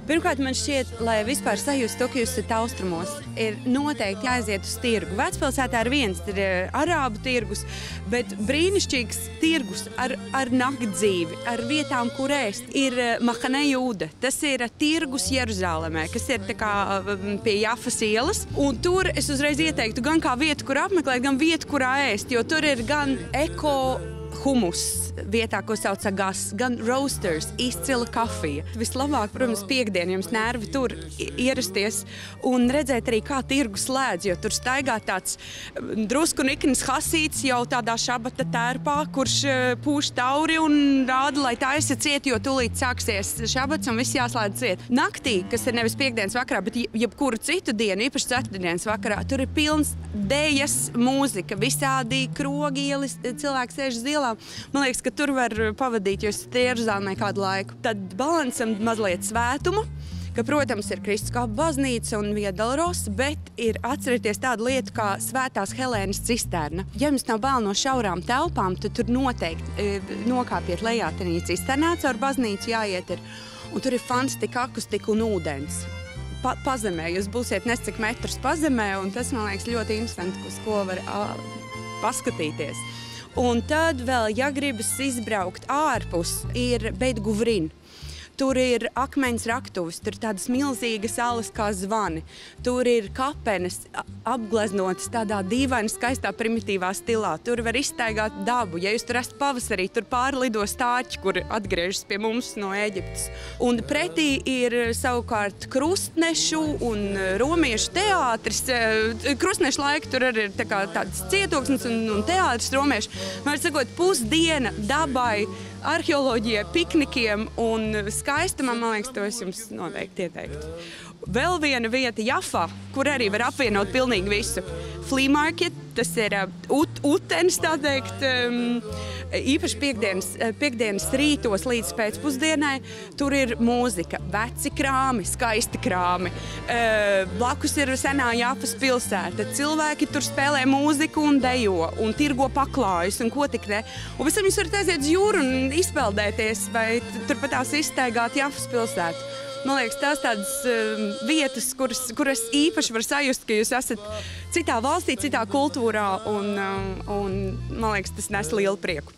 Pirmkārt, man šķiet, lai vispār sajustu to, ka jūs esat austrumos, ir noteikti jāaiziet uz tirgu. Vecpilsētā ir viens, ir arābu tirgus, bet brīnišķīgs tirgus ar naktdzīvi, ar vietām, kur ēst, ir Mahane Jūda. Tas ir tirgus Jeruzalemē, kas ir tā kā pie Jafas ielas. Un tur es uzreiz ieteiktu gan kā vietu, kur apmeklēt, gan vietu, kurā ēst, jo tur ir gan humus vietā, ko sauc gas, gan roasters, izcila kafija. Vislabāk, protams, piekdien jums nervi tur ierasties un redzēt arī, kā tirgus slēdz, jo tur staigā tāds drusku nikns hasīts jau tādā šabata tērpā, kurš pūš tauri un rāda, lai taisa ciet, jo tūlīt sāksies šabats un viss jāslēdz ciet. Naktī, kas ir nevis piekdienas vakarā, bet jebkuru citu dienu, īpaši ceturtdienas vakarā, tur ir pilns dejas, mūzika, visādi krogi ielis, cilvēki sēž uz ielām. Man liekas, ka tur var pavadīt, jo esat Jeruzalemē kādu laiku. Tad balansam mazliet svētumu, ka, protams, ir Kristuskāpa baznīca un Via Dolorosa, bet ir atcerieties tādu lietu kā Svētās Helēnas cisterna. Ja jums nav bail no šaurām telpām, tad tur noteikti nokāpiet lejā tenī cisternā, caur baznīcu jāiet ir. Un tur ir fantastika akustika un ūdens. Pazemē, jūs būsiet nescik metrus pazemē, un tas, man liekas, ļoti interesanti, uz ko var paskatīties. Un tad vēl, ja gribas izbraukt ārpus, ir Beit Guvrin. Tur ir akmens raktuves, tur ir tādas milzīgas salas kā zvani. Tur ir kapenes apgleznotas tādā dīvaini, skaistā, primitīvā stilā. Tur var izstaigāt dabu. Ja jūs tur esat pavasarī, tur pārlido stāķi, kur atgriežas pie mums no Ēģiptes. Un pretī ir savukārt krustnešu un romiešu teātris. Krustnešu laika tur arī ir tāds cietoksnis un teātris romiešu. Var sakot, pusdiena dabai, arheoloģijai, piknikiem un skaistumam, man liekas, to es jums noteikti ieteiktu. Vēl viena vieta Jafā, kur arī var apvienot pilnīgi visu. Flea market, tas ir utenis, tā teikt, īpaši piekdienas rītos līdz pēcpusdienai. Tur ir mūzika, veci krāmi, skaisti krāmi. Blakus ir senā Jafas pilsēta. Cilvēki tur spēlē mūziku un dejo, un tirgo paklājus, un ko tik ne. Un visam jūs varat aiziet uz jūru un izpeldēties, vai turpatās izstaigāt Jafas pilsētu. Man liekas, tās tādas vietas, kuras īpaši var sajust, ka jūs esat citā valstī, citā kultūrā, un man liekas, tas nes lielu prieku.